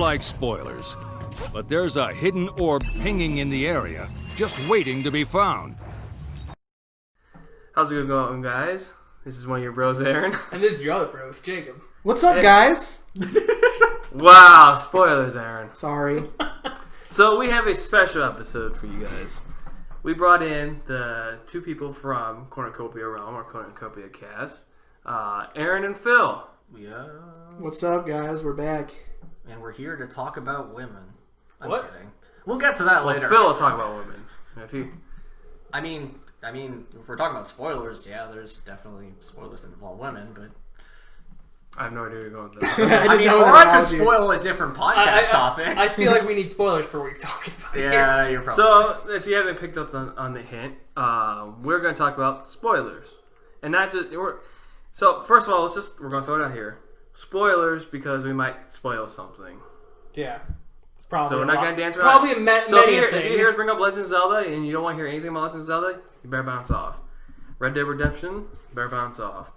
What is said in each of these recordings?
like spoilers, but there's a hidden orb pinging in the area, just waiting to be found. How's it going, guys? This is one of your bros, Aaron. And this is your other bros, Jacob. What's up, guys? Wow, spoilers, Aaron. Sorry. So we have a special episode for you guys. We brought in the two people from Cornucopia Realm, or Cornucopia Cast, Aaron and Phil. Yeah. What's up, guys? We're back. And we're here to talk about women. I'm What? kidding. We'll get to that later. Phil will talk about women. If you... I mean, if we're talking about spoilers, yeah, there's definitely spoilers that involve women, but... I have no idea where you're going with this. I mean, or I could spoil a different podcast topic. I feel like we need spoilers for what you're talking about. Yeah, here. you're probably So, if you haven't picked up on the hint, we're going to talk about spoilers. And not just... So, first of all, we're going to throw it out here. Spoilers, because we might spoil something. Yeah. Probably So we're not going to dance around. Probably a So if many you hear us bring up Legend of Zelda and you don't want to hear anything about Legend of Zelda, you better bounce off. Red Dead Redemption, better bounce off.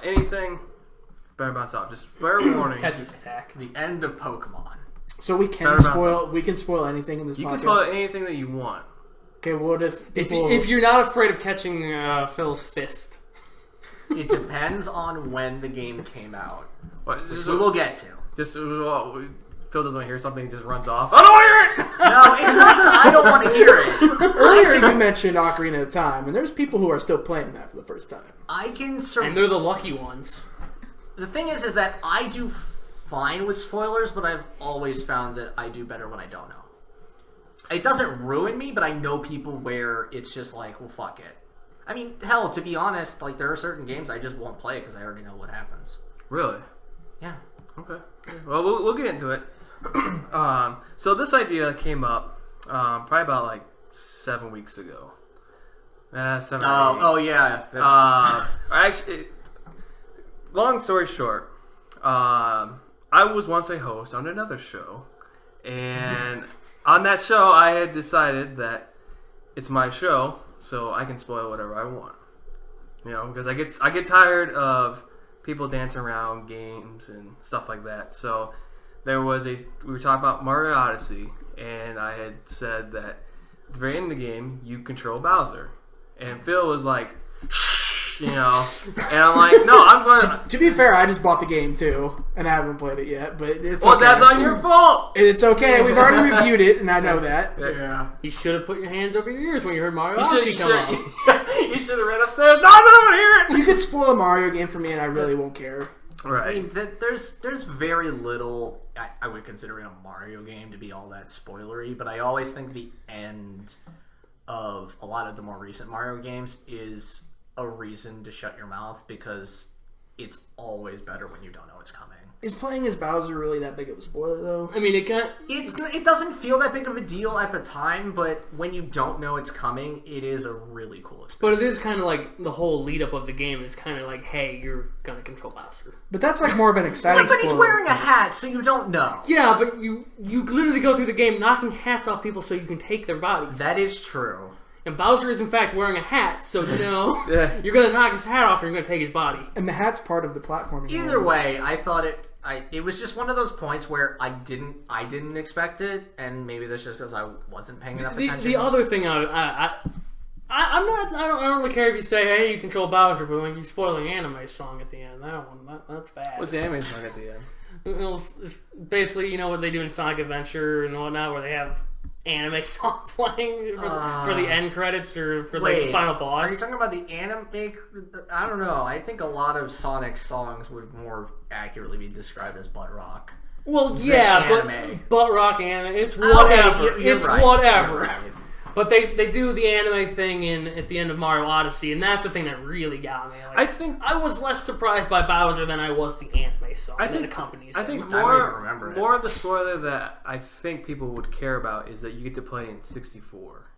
Anything, better bounce off. Just fair warning. Tetris Attack. the end of Pokemon. So we can Better bounce spoil. We can spoil anything in this You podcast. can spoil anything that you want. Okay, what if people? If you're not afraid of catching Phil's fist. It depends on when the game came out. What, Which we will get to. Phil doesn't want to hear something, he just runs off. I don't want to hear it! No, it's not that I don't want to hear it. Earlier you mentioned Ocarina of Time, and there's people who are still playing that for the first time. I can And they're the lucky ones. The thing is that I do fine with spoilers, but I've always found that I do better when I don't know. It doesn't ruin me, but I know people where it's just like, well, fuck it. I mean, hell, to be honest, like there are certain games I just won't play because I already know what happens. Really? Yeah. Okay. Well, we'll get into it. So this idea came up probably about like 7 weeks ago. 7 or 8. Oh yeah. Actually, long story short, I was once a host on another show, and on that show, I had decided that it's my show, so I can spoil whatever I want. You know, because I get tired of people dancing around games and stuff like that. So we were talking about Mario Odyssey, and I had said that at the very end of the game, you control Bowser, and Phil was like, you know, and I'm like, no, I'm going To be fair, I just bought the game too, and I haven't played it yet. But it's well, okay. that's on your fault. It's okay. We've already reviewed it, and I know that. Yeah. You should have put your hands over your ears when you heard Mario Odyssey come out. You should have ran upstairs. No, I don't want to hear it. You could spoil a Mario game for me, and I really won't care. Right. I mean, there's very little I would consider in a Mario game to be all that spoilery, but I always think the end of a lot of the more recent Mario games is a reason to shut your mouth because it's always better when you don't know it's coming. Is playing as Bowser really that big of a spoiler, though? I mean, It doesn't feel that big of a deal at the time, but when you don't know it's coming, it is a really cool experience. but it is kind of like the whole lead up of the game is kind of like, hey, you're gonna control Bowser. But that's like more of an exciting But he's spoiler. wearing a hat, so you don't know. Yeah, but you literally go through the game knocking hats off people so you can take their bodies. That is true. And Bowser is in fact wearing a hat, so you know Yeah. you're gonna knock his hat off and you're gonna take his body. And the hat's part of the platforming. Either way, I thought it was just one of those points where I didn't expect it, and maybe that's just because I wasn't paying enough attention. The other thing I don't really care if you say, hey, you control Bowser, but when you spoil an anime song at the end, that's bad. What's the anime song at the end? It's basically, you know what they do in Sonic Adventure and whatnot, where they have anime song playing for the end credits or for the final boss. Are you talking about the anime? I don't know. I think a lot of Sonic songs would more accurately be described as butt rock. Well, yeah, anime. but rock anime, it's whatever. Okay, you're it's right. whatever. You're right. But they do the anime thing at the end of Mario Odyssey, and that's the thing that really got me. Like, I think I was less surprised by Bowser than I was the anime song that accompanies I it. think I don't even remember it. more of the spoiler that I think people would care about is that you get to play in 64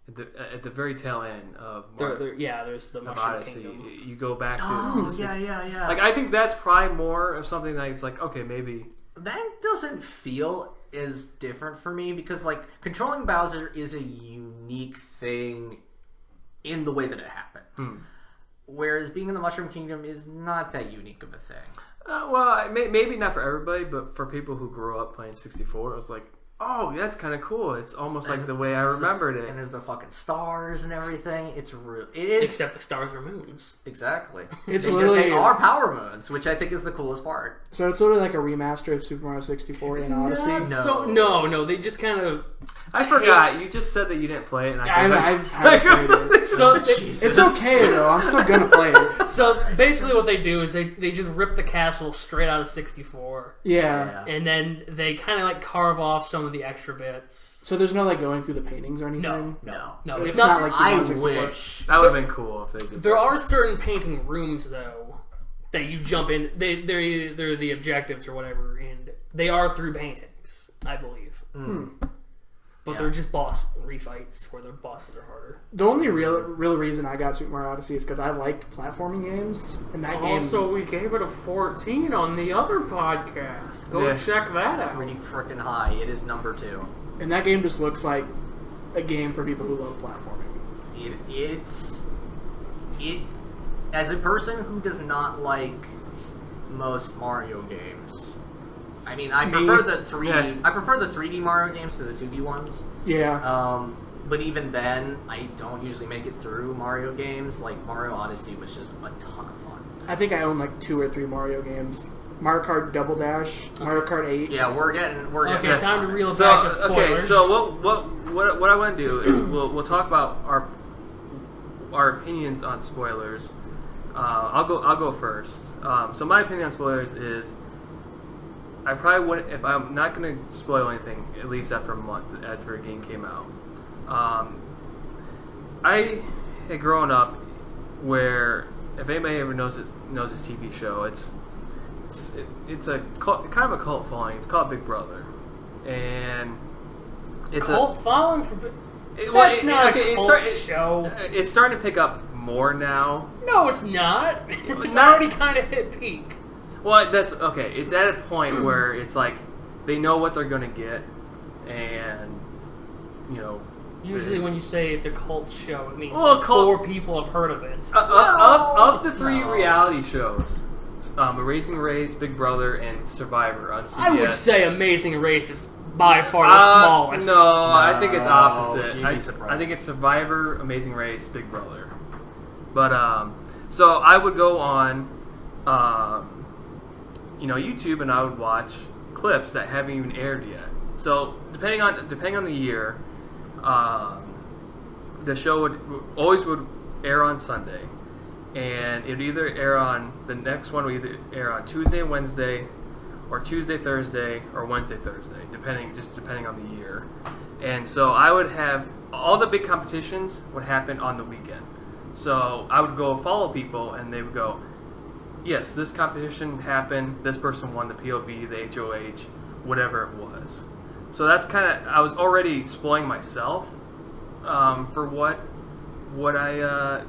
at the very tail end of there's the of Mushroom Odyssey. Kingdom. You go back to Oh, yeah. like I think that's probably more of something that it's like okay maybe That doesn't feel as different for me because, like, controlling Bowser is a unique thing in the way that it happens. Whereas being in the Mushroom Kingdom is not that unique of a thing. Well, maybe not for everybody, but for people who grew up playing 64, it was like, oh, that's kind of cool. It's almost like the way I remembered it. And there's the fucking stars and everything. It is. Except the stars are moons. Exactly. It's literally they are power moons, which I think is the coolest part. So it's literally like a remaster of Super Mario 64 in Odyssey. No. They just kind of. I forgot. You just said that you didn't play it, and I've played it. So It's okay though. I'm still gonna play it. So basically, what they do is they just rip the castle straight out of 64. Yeah. And then they kind of like carve off some of the extra bits. So there's no like going through the paintings or anything. No. It's not like Super I Mario 64. wish. that would have been cool if they did. There are certain painting rooms though that you jump in. They're the objectives or whatever, and they are through paintings, I believe. But they're just boss refights where the bosses are harder. The only real reason I got Super Mario Odyssey is because I liked platforming games, and that game. Also, we gave it a 14 on the other podcast. Go check that out. Pretty freaking high. It is number 2. And that game just looks like a game for people who love platforming. It as a person who does not like most Mario games. I mean, I prefer the 3D. Yeah. I prefer the 3D Mario games to the 2D ones. Yeah. But even then, I don't usually make it through Mario games. Like Mario Odyssey was just a ton of fun. I think I own like 2 or 3 Mario games. Mario Kart Double Dash, Mario Kart 8. Yeah, we're getting. Okay, time to reel it So back to spoilers. okay, so what I want to do is we'll talk about our opinions on spoilers. I'll go first. So my opinion on spoilers is I probably wouldn't, if I'm not going to spoil anything, at least after a month after a game came out. I had grown up where, if anybody ever knows this TV show, it's a cult, kind of a cult following. It's called Big Brother, and it's cult following for. That's not a cult show. It's starting to pick up more now. No, it's not. It's already kind of hit peak. Well, that's okay. It's at a point where it's like they know what they're going to get, and Usually, when you say it's a cult show, it means Well, four people have heard of it. Of the 3 reality shows, Amazing Race, Big Brother, and Survivor on CBS. I would say Amazing Race is by far the smallest. No, I think it's opposite. you'd be surprised. I think it's Survivor, Amazing Race, Big Brother. But so I would go on, YouTube, and I would watch clips that haven't even aired yet. So depending on the year, the show would air on Sunday, and it would either air on the next one would either air on Tuesday and Wednesday, or Tuesday, Thursday, or Wednesday, Thursday, depending on the year. And so I would have all the big competitions would happen on the weekend. So I would go follow people, and they would go, yes, this competition happened, this person won the POV, the HOH, whatever it was. So that's I was already spoiling myself for what I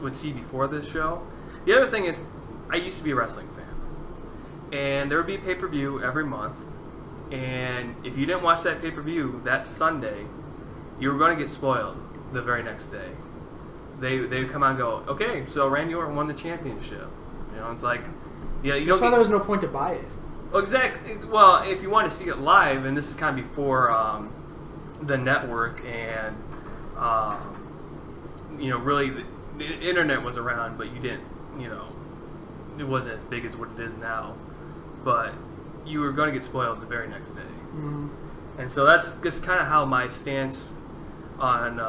would see before this show. The other thing is, I used to be a wrestling fan, and there would be a pay-per-view every month, and if you didn't watch that pay-per-view that Sunday, you were going to get spoiled the very next day. They would come out and go, okay, so Randy Orton won the championship. It's like, That's why there was no point to buy it. Exactly. Well, if you want to see it live, and this is kind of before the network and really the internet was around, but you didn't, it wasn't as big as what it is now. But you were going to get spoiled the very next day, and so that's just kind of how my stance on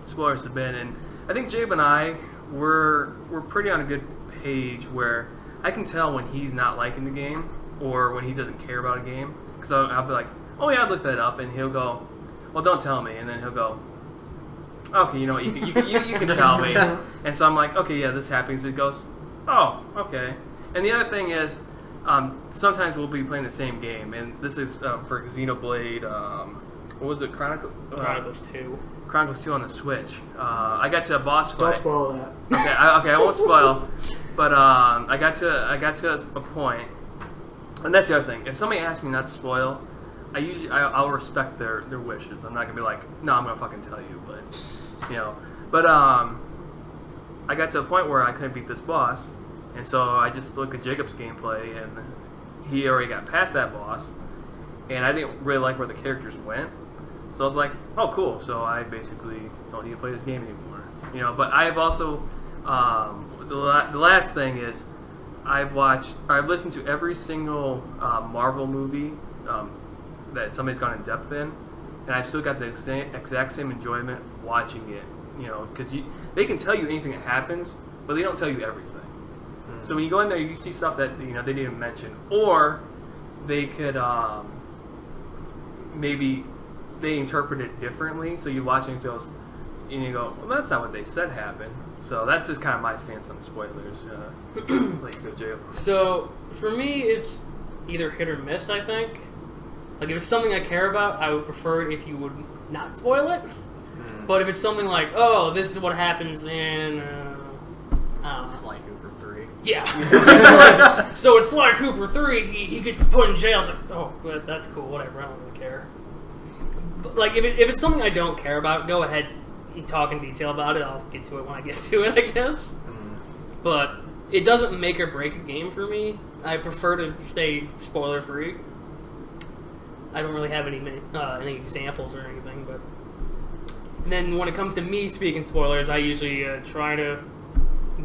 spoilers have been. And I think Jabe and I we're pretty on a good page where I can tell when he's not liking the game or when he doesn't care about a game, because I'll be like, oh yeah, I'd look that up, and he'll go, well, don't tell me, and then he'll go, okay, you know what, you can tell me. And so I'm like, okay, yeah, this happens. It goes, oh, okay. And the other thing is, sometimes we'll be playing the same game, and this is for Xenoblade, what was it, Chronicles 2. Chronicles 2 on the Switch. I got to a boss fight. Don't spoil that. Okay, I won't spoil. But I got to a point, and that's the other thing. If somebody asks me not to spoil, I'll respect their wishes. I'm not gonna be like, no, I'm gonna fucking tell you, but But I got to a point where I couldn't beat this boss, And so I just look at Jacob's gameplay, and he already got past that boss, and I didn't really like where the characters went. So I was like, oh, cool. So I basically don't need to play this game anymore. But I've also, the last thing is, I've listened to every single Marvel movie that somebody's gone in depth in, and I've still got the exact same enjoyment watching it. Because they can tell you anything that happens, but they don't tell you everything. So when you go in there, you see stuff that they didn't even mention, or they could maybe they interpret it differently. So you're watching it and you go, well, that's not what they said happened. So that's just kind of my stance on spoilers. Let you go, Jay. So for me, it's either hit or miss. I think. Like if it's something I care about, I would prefer it if you would not spoil it. But if it's something like, oh, this is what happens in Sly Cooper 3. Yeah. So in Sly Cooper 3, he gets put in jail. It's like, oh, that's cool, whatever, I don't really care. But like, if it's something I don't care about, go ahead and talk in detail about it. I'll get to it when I get to it, I guess. But it doesn't make or break a game for me. I prefer to stay spoiler-free. I don't really have any examples or anything, but... And then when it comes to me speaking spoilers, I usually try to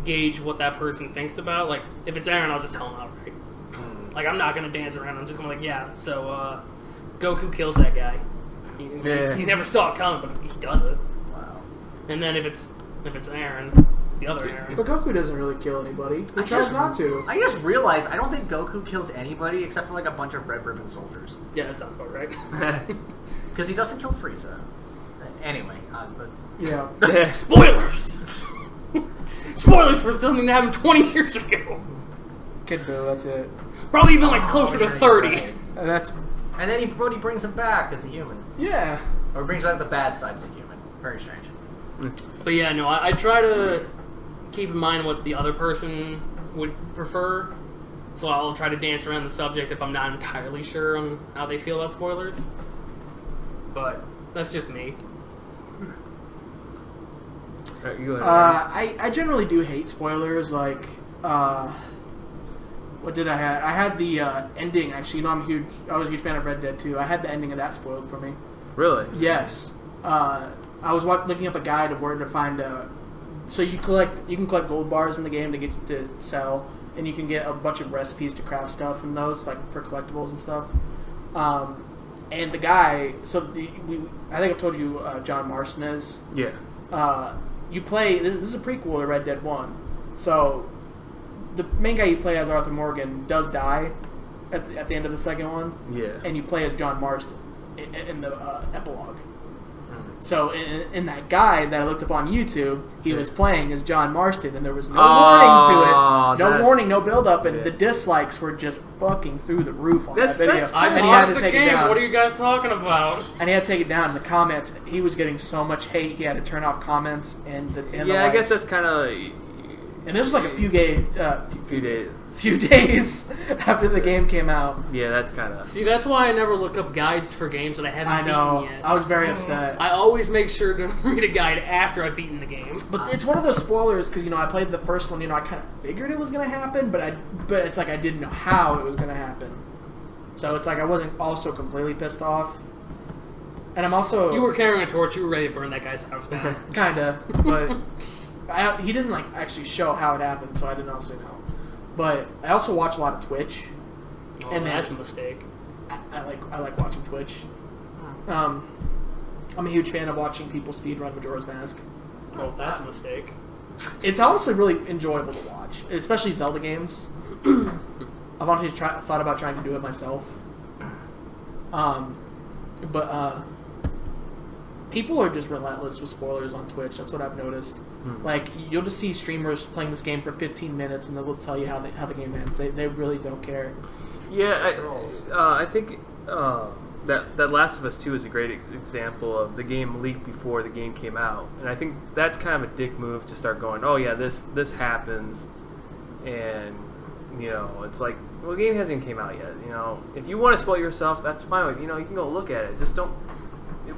gauge what that person thinks about. Like, if it's Aaron, I'll just tell him outright. Like, I'm not going to dance around. I'm just going to be like, yeah, so Goku kills that guy. He never saw it coming, but he does it. Wow. And then if it's Aaron, the other Aaron. But Goku doesn't really kill anybody. He tries not to. I just realized I don't think Goku kills anybody except for like a bunch of Red Ribbon soldiers. Yeah, that sounds about right. Because he doesn't kill Frieza. Anyway, Yeah. Spoilers! Spoilers for something that happened 20 years ago. Kid Buu, that's it. Probably even like closer to 30. And that's... And then Brody brings him back as a human. Yeah. Or brings out the bad side as a human. Very strange. But yeah, no, I try to keep in mind what the other person would prefer. So I'll try to dance around the subject if I'm not entirely sure on how they feel about spoilers. But that's just me. I generally do hate spoilers. Like, what did I have? I had the ending. Actually, I was a huge fan of Red Dead 2. I had the ending of that spoiled for me. Really? Yes. I was looking up a guide of where to find. So you can collect gold bars in the game to sell, and you can get a bunch of recipes to craft stuff from those, like for collectibles and stuff. And the guy, I think I've told you John Marston is. Yeah. You play. This is a prequel to Red Dead 1. So the main guy you play as, Arthur Morgan, does die at the end of the second one. Yeah. And you play as John Marston in the epilogue. So in that guide that I looked up on YouTube, he was playing as John Marston, and there was no warning to it. No warning, no build-up, and the dislikes were just fucking through the roof on that video. I bought the game. What are you guys talking about? And he had to take it down in the comments. He was getting so much hate, he had to turn off comments and the I guess that's kind of... And this was like a few days after the game came out. Yeah, that's kind of... See, that's why I never look up guides for games that I haven't beaten yet. I was very upset. I always make sure to read a guide after I've beaten the game. But it's one of those spoilers because, I played the first one, I kind of figured it was going to happen, but it's like I didn't know how it was going to happen. So it's like I wasn't also completely pissed off. And I'm also... You were carrying a torch, you were ready to burn that guy's house down. Kinda, but... he didn't actually show how it happened, so I didn't also know. But I also watch a lot of Twitch. Oh, and that's a mistake. I like watching Twitch. I'm a huge fan of watching people speedrun Majora's Mask. Oh, that's a mistake. It's honestly really enjoyable to watch, especially Zelda games. I've actually thought about trying to do it myself. But people are just relentless with spoilers on Twitch. That's what I've noticed. Like, you'll just see streamers playing this game for 15 minutes, and they'll tell you how the game ends. They really don't care. Yeah, I think that Last of Us 2 is a great example of the game leaked before the game came out, and I think that's kind of a dick move to start going, oh yeah, this happens, and it's like, well, the game hasn't even came out yet. If you want to spoil yourself, that's fine. You can go look at it. Just don't.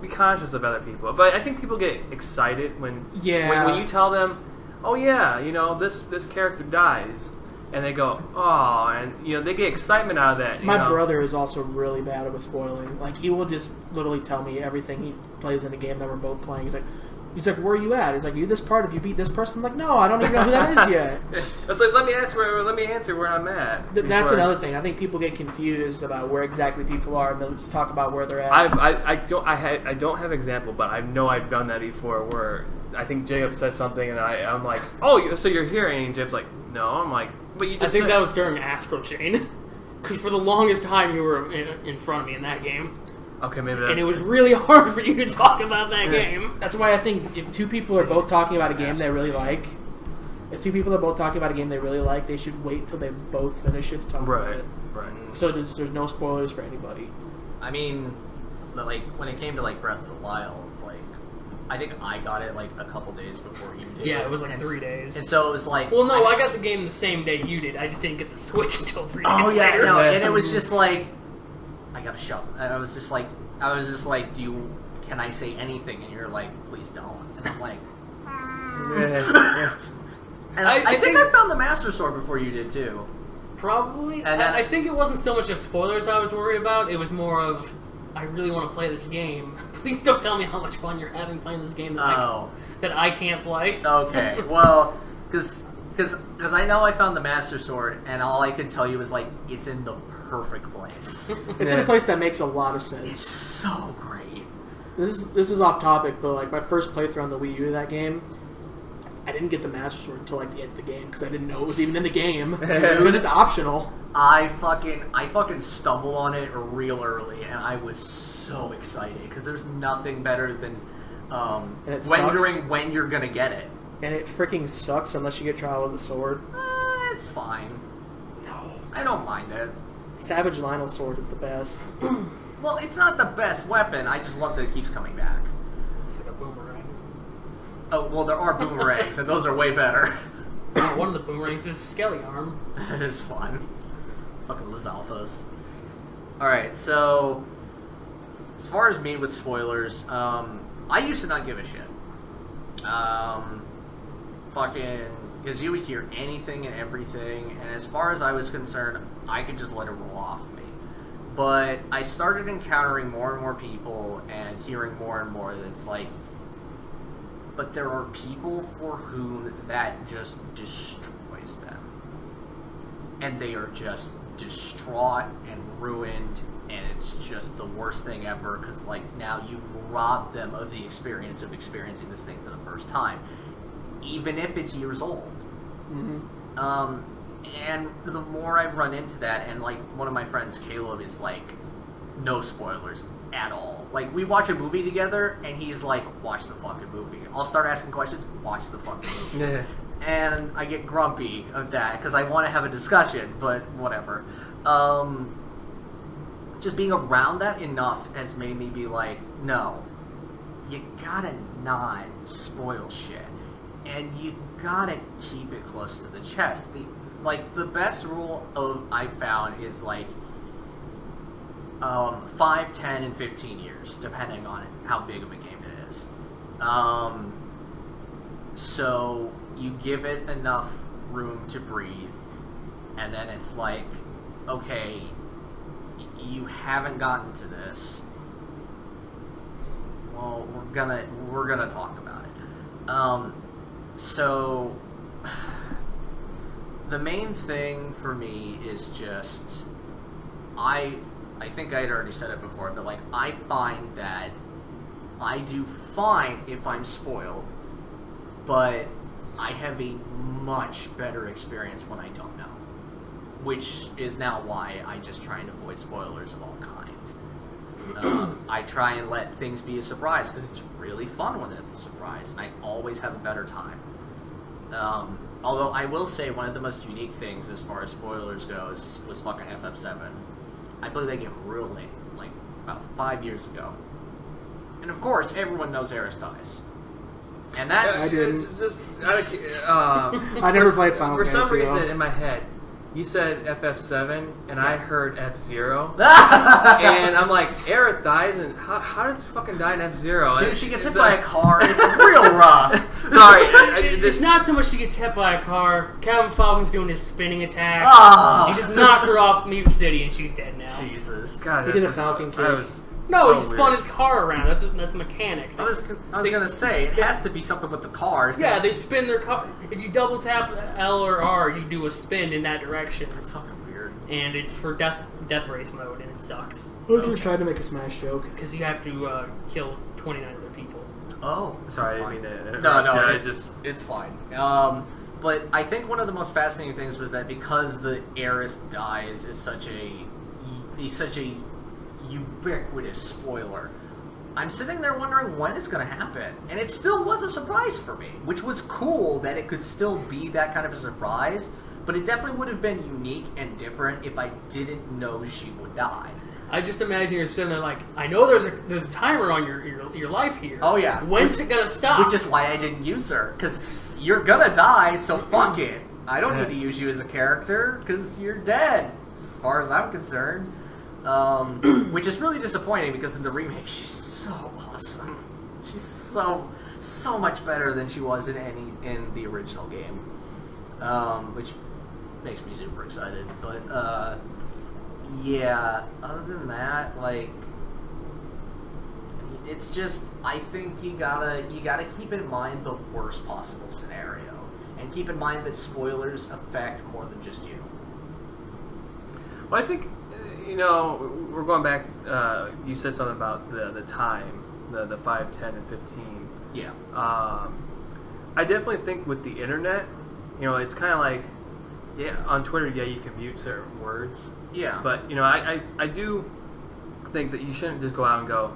Be conscious of other people, but I think people get excited when you tell them, "Oh yeah, this character dies." and they go, oh, and they get excitement out of that. My brother is also really bad with spoiling. Like, he will just literally tell me everything he plays in a game that we're both playing. He's like, where are you at? He's like, you this part? Have you beat this person? I'm like, no, I don't even know who that is yet. It's like, let me answer where I'm at. That's another thing. I think people get confused about where exactly people are, and they'll just talk about where they're at. I don't have example, but I know I've done that before. Where I think Jacob said something, and I'm like, oh, so you're here, and Jacob's like, no. I'm like, but you just. I think that was during Astral Chain, because for the longest time you were in front of me in that game. Okay, maybe that's... And it was really hard for you to talk about that game. That's why I think if two people are both talking about a game they really like, they should wait till they both finish it to talk about it. Right. So there's no spoilers for anybody. I mean, like, when it came to, like, Breath of the Wild, like, I think I got it, like, a couple days before you did. Yeah, it was like 3 days. And so it was like... Well, no, I got the game the same day you did. I just didn't get the Switch until 3 days later. Oh, yeah, no, and it was just like... I got a shove. I was just like, can I say anything? And you're like, please don't. And I'm like, And I think I found the Master Sword before you did too. Probably. And I think it wasn't so much of spoilers I was worried about. It was more of, I really want to play this game. Please don't tell me how much fun you're having playing this game that I can't play. Okay, well, because I know I found the Master Sword, and all I could tell you was, like, it's in the perfect place. It's in a place that makes a lot of sense. It's so great. This is off topic, but like my first playthrough on the Wii U of that game, I didn't get the Master Sword until like the end of the game because I didn't know it was even in the game because it's optional. I fucking stumbled on it real early, and I was so excited because there's nothing better than wondering when you're gonna get it. And it freaking sucks unless you get Trial of the Sword. It's fine. No, I don't mind it. Savage Lionel's sword is the best. Well, it's not the best weapon. I just love that it keeps coming back. It's like a boomerang. Oh, well, there are boomerangs, and those are way better. One of the boomerangs is Skelly Arm. It is fun. Fucking Lizalfos. Alright, so... as far as me with spoilers, I used to not give a shit. Because you would hear anything and everything, and as far as I was concerned, I could just let it roll off me. But I started encountering more and more people and hearing more and more that it's like, but there are people for whom that just destroys them. And they are just distraught and ruined, and it's just the worst thing ever, because like now you've robbed them of the experience of experiencing this thing for the first time, even if it's years old. Mm-hmm. And the more I've run into that, and like one of my friends, Caleb, is like, no spoilers at all. Like, we watch a movie together, and he's like, watch the fucking movie. I'll start asking questions, watch the fucking movie. Yeah. And I get grumpy of that, because I want to have a discussion, but whatever. Just being around that enough has made me be like, no, you gotta not spoil shit. And you gotta keep it close to the chest. The best rule I've found is like 5, 10, and 15 years, depending on how big of a game it is. So you give it enough room to breathe, and then it's like, okay, you haven't gotten to this. Well, we're gonna talk about it. So the main thing for me is just, I think I had already said it before, but like, I find that I do fine if I'm spoiled, but I have a much better experience when I don't know, which is now why I just try and avoid spoilers of all kinds. I try and let things be a surprise, because it's really fun when it's a surprise, and I always have a better time. Although I will say one of the most unique things as far as spoilers goes was fucking FF7. I played that game real late, like about 5 years ago. And of course, everyone knows Aerith dies. And that's... I didn't. It's just, I never played Final For Fantasy, some reason, though. in my head, you said FF7, and I heard F-Zero. And I'm like, Aerith dies, and how did she fucking die in F-Zero? Dude, she gets hit by a car, it's real rough. Sorry. It's not so much she gets hit by a car. Captain Falcon's doing his spinning attack. Oh. He just knocked her off Mute City, and she's dead now. Jesus. God, He did a Falcon kick. No, he So spun weird. his car around. That's a mechanic. I was gonna say, it has to be something with the car. Yeah, they spin their car. If you double tap L or R, you do a spin in that direction. It's fucking weird. And it's for death race mode, and it sucks. I was just trying to make a Smash joke. Because you have to kill 29 other people. Oh, Sorry, I fine. didn't mean to. No, Yeah, it's fine. But I think one of the most fascinating things was that because the heiress dies is such a ubiquitous spoiler, I'm sitting there wondering when it's going to happen, and it still was a surprise for me, which was cool that it could still be that kind of a surprise. But it definitely would have been unique and different if I didn't know she would die. I just imagine you're sitting there like, I know there's a timer on your life here. Oh yeah, When's it gonna stop? Which is why I didn't use her, because you're gonna die, so fuck it. I don't need to use you as a character, because you're dead, as far as I'm concerned. Which is really disappointing, because in the remake, she's so awesome. She's so much better than she was in the original game. Which makes me super excited. But, yeah, other than that, like, it's just, I think you gotta keep in mind the worst possible scenario, and keep in mind that spoilers affect more than just you. Well, I think, we're going back, you said something about the time, the 5, 10, and 15. Yeah. I definitely think with the internet, it's kind of like, yeah, on Twitter, yeah, you can mute certain words. Yeah. But, I do think that you shouldn't just go out and go,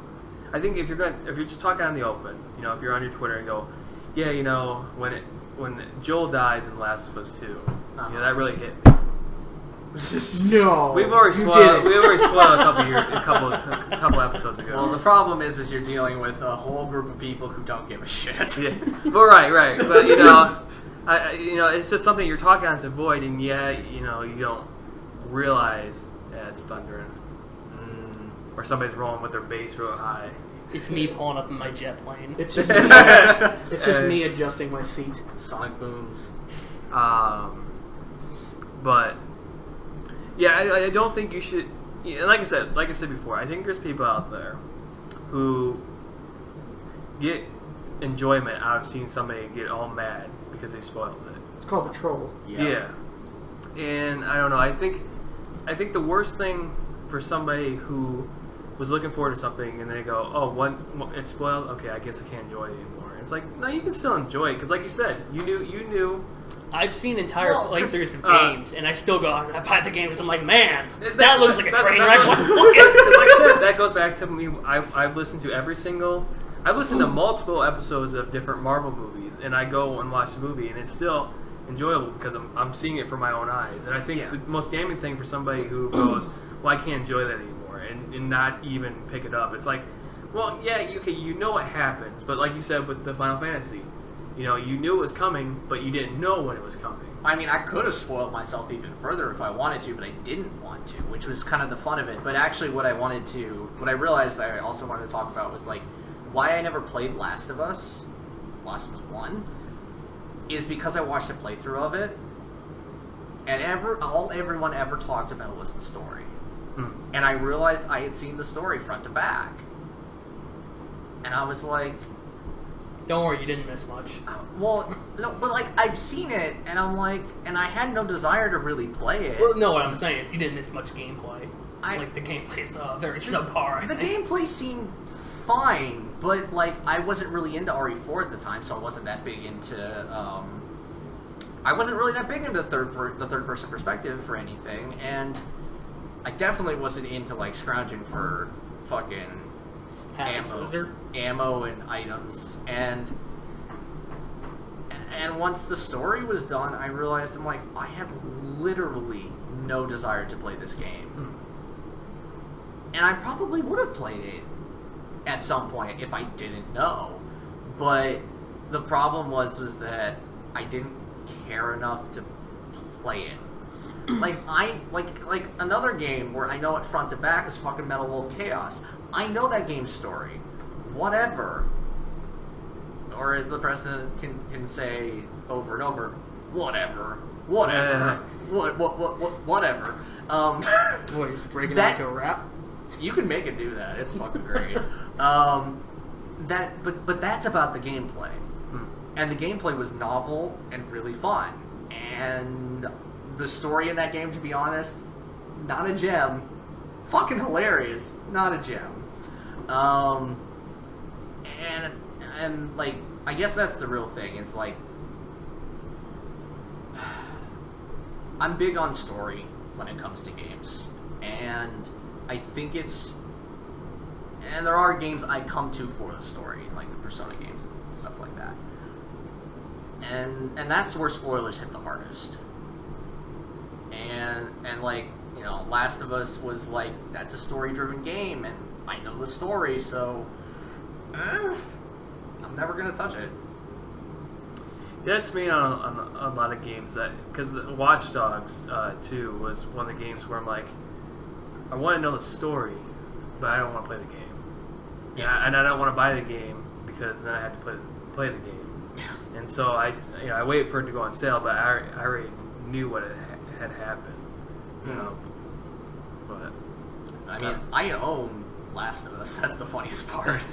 I think if you're just talking out in the open, if you're on your Twitter and go, yeah, when Joel dies in Last of Us 2, that really hit me. No, We've already spoiled a couple episodes ago. Well, the problem is you're dealing with a whole group of people who don't give a shit. Yeah. Well, right. But it's just something you're talking on to avoid, and you don't realize it's thundering, or somebody's rolling with their bass real high. It's me pulling up in my jet plane. It's just me adjusting my seat. Sonic booms. But yeah, I don't think you should. Like I said before, I think there's people out there who get enjoyment out of seeing somebody get all mad because they spoiled it. It's called a troll. Yeah. And I don't know. I think the worst thing for somebody who was looking forward to something and they go, "Oh, it's spoiled. Okay, I guess I can't enjoy it anymore." It's like, no, you can still enjoy it because, like you said, you knew. I've seen entire playthroughs of games, and I still go out and I buy the game because I'm like, man, that looks like a train wreck. Because, like I said, that goes back to me. I've listened to I've listened to multiple episodes of different Marvel movies, and I go and watch the movie, and it's still enjoyable because I'm seeing it from my own eyes. And I think the most damning thing for somebody who goes, well, I can't enjoy that anymore, and not even pick it up. It's like, well, yeah, you know what happens, but like you said with the Final Fantasy, you knew it was coming, but you didn't know when it was coming. I mean, I could have spoiled myself even further if I wanted to, but I didn't want to, which was kind of the fun of it. But actually, what I realized I also wanted to talk about was, like, why I never played Last of Us 1, is because I watched a playthrough of it, and all everyone ever talked about was the story. And I realized I had seen the story front to back. And I was like... Don't worry, you didn't miss much. Well, no, but like, I've seen it, and I'm like, and I had no desire to really play it. Well, no, what I'm saying is you didn't miss much gameplay. Like, the gameplay's very subpar, The gameplay seemed fine, but like, I wasn't really into RE4 at the time, so I wasn't that big into, the third person perspective for anything, and I definitely wasn't into, like, scrounging for fucking ammo and items, and once the story was done, I realized, I'm like, I have literally no desire to play this game. And I probably would have played it at some point if I didn't know. But the problem was that I didn't care enough to play it. Like another game where I know it front to back is fucking Metal Wolf Chaos. I know that game's story. Whatever. or as the president can say over and over, whatever, whatever. What, you're just breaking That- it into a rap? You can make it do that. It's fucking great. But that's about the gameplay, and the gameplay was novel and really fun, and the story in that game, to be honest, not a gem. Fucking hilarious, not a gem. And like, I guess that's the real thing. Is like, I'm big on story when it comes to games, and I think and there are games I come to for the story, like the Persona games and stuff like that. And that's where spoilers hit the hardest. And like, you know, Last of Us was like, that's a story-driven game, and I know the story, so I'm never gonna touch it. That's me on a lot of games, that because Watch Dogs 2 was one of the games where I'm like, I want to know the story, but I don't want to play the game. Yeah, and I don't want to buy the game because then I have to play the game. Yeah. And so I wait for it to go on sale, but I already knew what had happened. You know, but I mean, I own Last of Us. That's the funniest part.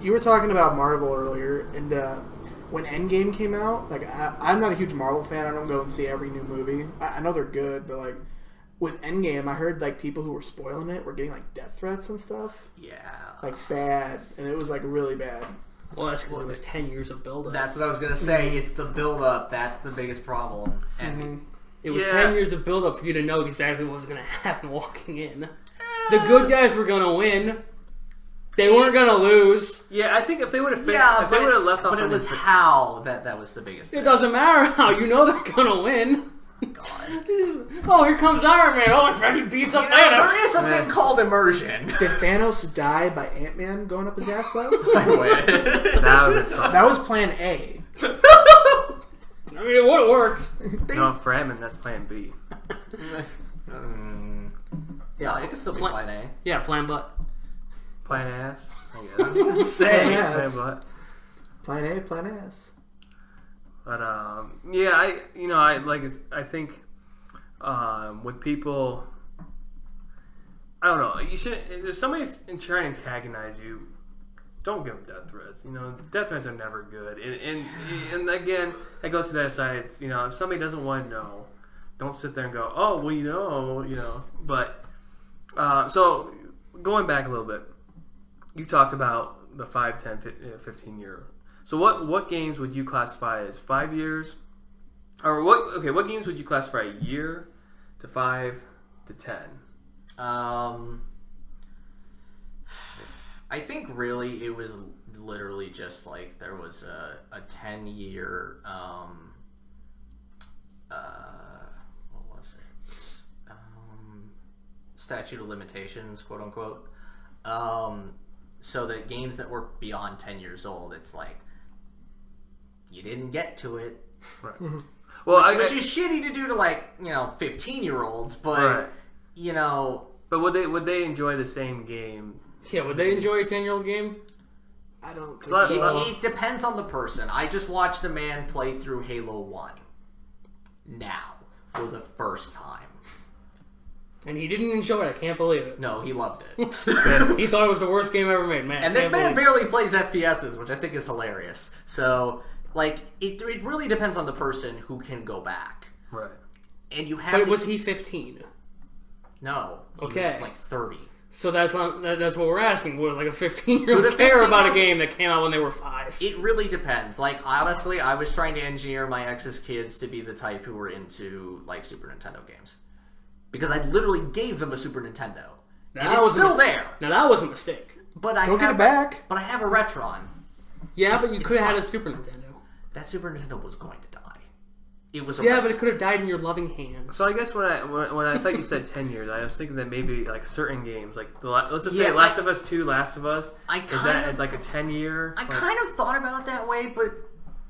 You were talking about Marvel earlier, and when Endgame came out, like I'm not a huge Marvel fan. I don't go and see every new movie. I know they're good, but like with Endgame, I heard like people who were spoiling it were getting like death threats and stuff. Yeah, like bad, and it was like really bad. Well, that's because it was 10 years of build-up. that's what I was gonna say. It's the build-up. That's the biggest problem. And It was 10 years of build-up for you to know exactly what was going to happen walking in. The good guys were going to win. They weren't going to lose. yeah, I think if they would have yeah, they would have left off, but it on was this, how that was the biggest thing. It doesn't matter how. You know they're going to win. God. Oh, here comes Iron Man. Oh, I bet he beats up You know, Thanos. there is a thing called immersion. Did Thanos die by Ant-Man going up his ass though? I win. that would have been something. That was Plan A. I mean, it would have worked. No, for Ant-Man, that's Plan B. Yeah, it could still be Plan A. Yeah, plan butt. Plan ass. I I was guess. gonna say. Yeah. Plan Yes. butt. Plan A, Plan S. But yeah, I think with people, I don't know. You should, if somebody's trying to antagonize you, don't give them death threats. You know, death threats are never good. And again, that goes to that side. It's, you know, if somebody doesn't want to know, don't sit there and go, oh, well, you know. But so going back a little bit, you talked about the 5, 10, 15 year. So what games would you classify as 5 years? Or what games would you classify a year to 5 to 10? I think really it was literally just like there was a 10-year what was it? Statute of limitations, quote unquote. So that games that were beyond 10 years old, it's like you didn't get to it. Right. Well, which is shitty to do to 15-year-olds, but right. you know. But would they enjoy the same game? Yeah, would they enjoy a 10-year-old game? I don't Well, think so. It depends on the person. I just watched a man play through Halo 1 now for the first time. And he didn't enjoy it. I can't believe it. No, he loved it. He thought it was the worst game ever made, man. And this man barely plays FPSs, which I think is hilarious. So, it really depends on the person who can go back. Right. And you have But to... was he 15? No. He Okay. was 30. So that's what we're asking. Would a 15-year-old Would a care about a 15-year-old game that came out when they were 5? It really depends. Honestly, I was trying to engineer my ex's kids to be the type who were into, Super Nintendo games. Because I literally gave them a Super Nintendo. And it's still there. Now that was a mistake. But I Go get it back. But I have a Retron. Yeah, but you could have had a fine. Super Nintendo. That Super Nintendo was going to die. It was a Yeah, but it could have died in your loving hands. So I guess when I thought you said 10 years, I was thinking that maybe certain games, let's just say Last of Us 2, Last of Us, is that a 10-year? I kind of thought about it that way, but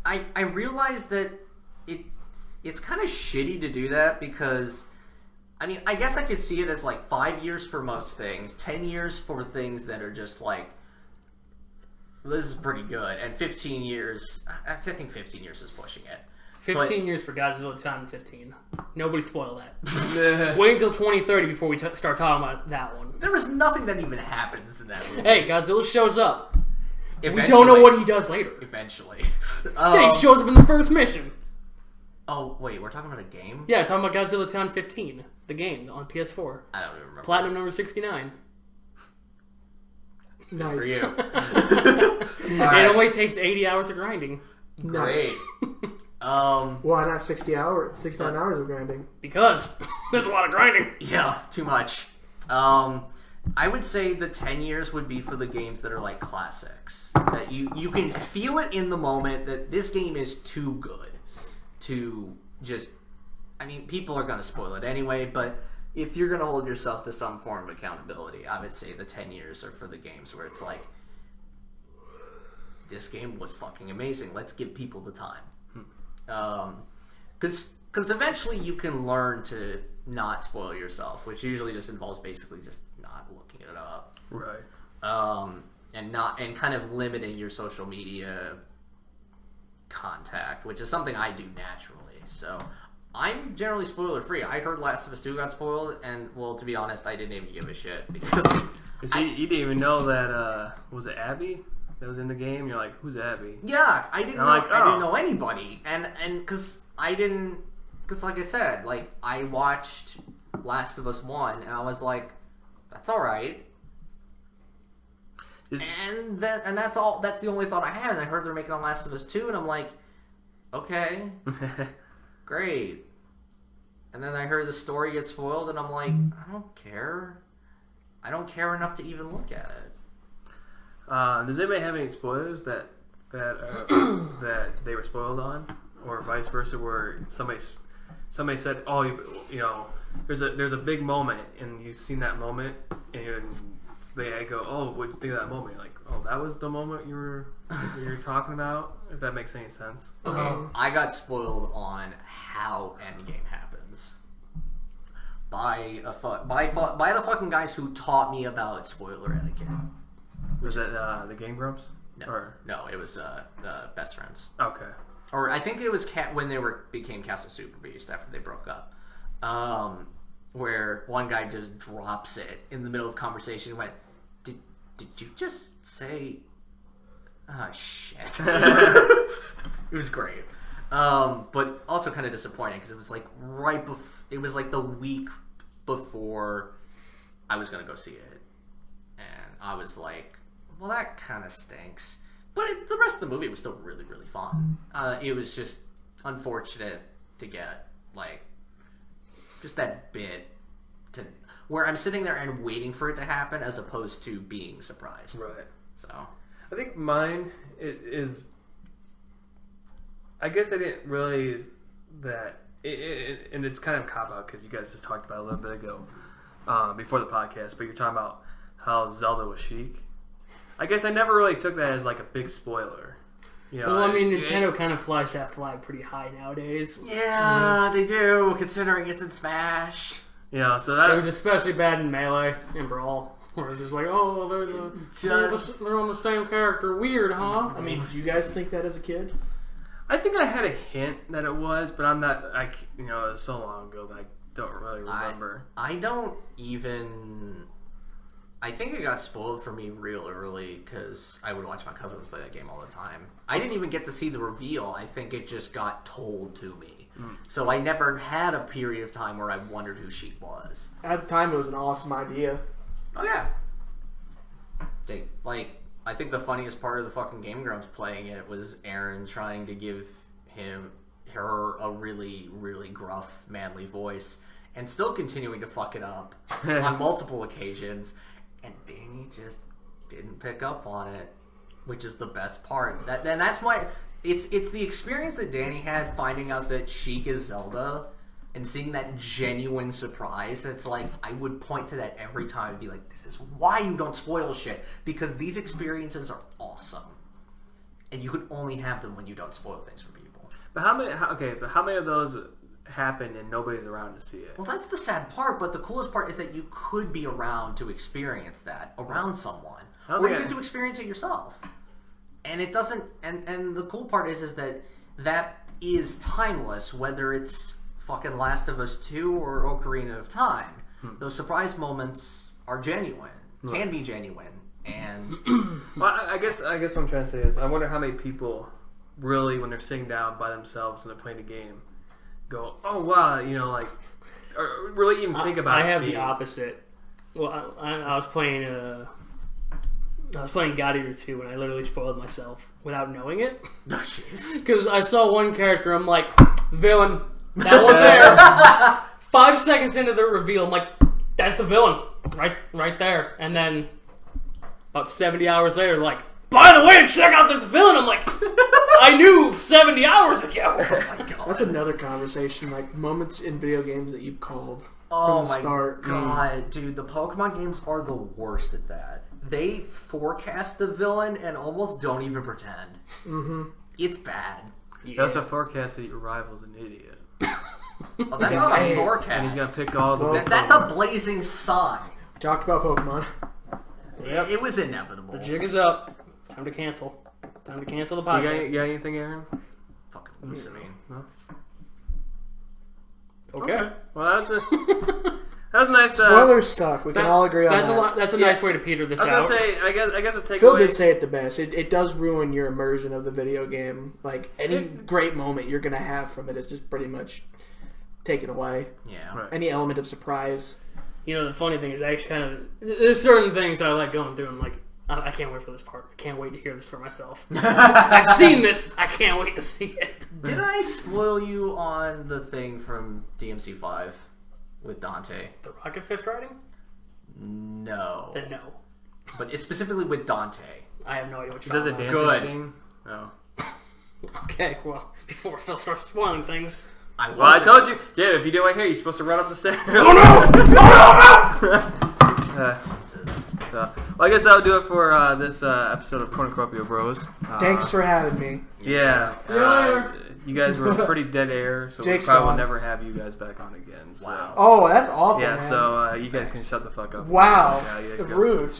I realized that it's kind of shitty to do that because, I mean, I guess I could see it as 5 years for most things, 10 years for things that are just this is pretty good. And 15 years, I think 15 years is pushing it. 15 years for Godzilla 2015. Nobody spoil that. Wait until 2030 before we start talking about that one. There was nothing that even happens in that movie. Hey, Godzilla shows up. Eventually. We don't know what he does later. Eventually. Yeah, he shows up in the first mission. Oh, wait, we're talking about a game? Yeah, talking about Godzilla 2015. The game on PS4. I don't even remember. Platinum number 69. Nice. For you. It only takes 80 hours of grinding. Nice. Great. Why not 69 hours of grinding? Because there's a lot of grinding. Yeah, too much. I would say the 10 years would be for the games that are like classics. That you can feel it in the moment that this game is too good to just... I mean, people are going to spoil it anyway, but if you're going to hold yourself to some form of accountability, I would say the 10 years are for the games where it's like, this game was fucking amazing. Let's give people the time. Because eventually you can learn to not spoil yourself, which usually just involves basically just not looking it up, Right. and kind of limiting your social media contact, which is something I do naturally. So I'm generally spoiler free. I heard Last of Us 2 got spoiled, and well, to be honest, I didn't even give a shit because You didn't even know that was it Abby that was in the game? You're like, who's Abby? yeah, I didn't know. like, I didn't oh. know anybody, and because like I said, like I watched Last of Us 1, and I was like, that's all right. And that's all. That's the only thought I had. And I heard they're making a Last of Us 2, and I'm like, okay, great. And then I heard the story get spoiled, and I'm like, I don't care. I don't care enough to even look at it. Does anybody have any spoilers that they were spoiled on, or vice versa, where somebody said, "Oh, you know, there's a big moment," and you've seen that moment, and they go, "Oh, what did you think of that moment?" You're like, "Oh, that was the moment you were talking about." If that makes any sense. Okay, I got spoiled on how Endgame happens by the fucking guys who taught me about spoiler etiquette. Was that the Game Grumps? No, it was Best Friends. Okay. Or I think it was when they became Castle Super Beast after they broke up. Where one guy just drops it in the middle of conversation and went, Did you just say... Oh, shit. It was great. But also kind of disappointing because it was like it was like the week before I was going to go see it. And I was like, well, that kind of stinks. But the rest of the movie was still really, really fun. It was just unfortunate to get, like, just that bit where I'm sitting there and waiting for it to happen as opposed to being surprised. Right. So I think mine is. I guess I didn't realize that, and it's kind of a cop out because you guys just talked about it a little bit ago before the podcast. But you're talking about how Zelda was chic. I guess I never really took that as like a big spoiler. You know, Well, I mean, Nintendo kind of flies that flag pretty high nowadays. yeah, they do, considering it's in Smash. Yeah, so It was that especially bad in Melee and Brawl, where it's just like, oh, they're on the same character. Weird, huh? I mean, did you guys think that as a kid? I think I had a hint that it was, but I'm not. It was so long ago that I don't really remember. I don't even. I think it got spoiled for me real early because I would watch my cousins play that game all the time. I didn't even get to see the reveal. I think it just got told to me. So I never had a period of time where I wondered who Sheik was. At the time, it was an awesome idea. Oh yeah. I think the funniest part of the fucking Game Grumps playing it was Aaron trying to give her a really, really gruff, manly voice, and still continuing to fuck it up on multiple occasions. And Danny just didn't pick up on it, which is the best part. That's why it's the experience that Danny had finding out that Sheik is Zelda and seeing that genuine surprise. That's like, I would point to that every time and be like, this is why you don't spoil shit, because these experiences are awesome, and you could only have them when you don't spoil things for people. But how many of those happen and nobody's around to see it? Well, that's the sad part, but the coolest part is that you could be around to experience that around someone, or you get to experience it yourself. And it doesn't. And the cool part is that is timeless, whether it's fucking Last of Us 2 or Ocarina of Time. Those surprise moments are genuine, can be genuine, and well, I guess what I'm trying to say is I wonder how many people really, when they're sitting down by themselves and they're playing a game, go, "Oh wow," like, or really even think about. I have the opposite. Well, I was playing God Eater 2 and I literally spoiled myself without knowing it. oh jeez, Because I saw one character, I'm like, villain, that one there. 5 seconds into the reveal, I'm like, that's the villain, right there. And then about 70 hours later, like, by the way, check out this villain. I'm like, I knew 70 hours ago. oh my god, That's another conversation, like moments in video games that you called oh from the my start. god, dude, the Pokemon games are the worst at that. They forecast the villain and almost don't even pretend. Mm-hmm. It's bad. They also forecast that your rival's an idiot. Oh, that's not a forecast. And he's gonna pick all the. That's a blazing sign. We talked about Pokemon. Yep. It was inevitable. The jig is up. Time to cancel. Time to cancel the So you podcast. got anything, Aaron? Fucking losing me. No. Okay. Well, that was nice. Spoilers suck. We can all agree on that's that. a lot. That's a nice way to peter this I was out. gonna say, I guess a takeaway. Phil did say it the best. It does ruin your immersion of the video game. Like any great moment you're gonna have from it is just pretty much taken away. Yeah. Right. Any element of surprise. You know, the funny thing is, I actually kind of there's certain things I like going through. I'm like, I can't wait for this part. I can't wait to hear this for myself. I've seen this. I can't wait to see it. Did I spoil you on the thing from DMC5 with Dante? The rocket fist riding? No. Then no. But it's specifically with Dante. I have no idea what Is you're that the talking dancing about. Good. scene? No. Okay, well, before Phil starts spoiling things. Well, I told you, Jim. If you didn't want to hear, you're supposed to run up the stairs. Oh no! Jesus. Well, I guess that'll do it for this episode of Cornucopia Bros. Thanks for having me. Yeah. See you later. You guys were pretty dead air, so Jake's we probably will gone. never have you guys back on again. So. Wow. Oh, that's awful, Yeah, man. so you guys can shut the fuck up. Wow. Yeah, you go. Rude.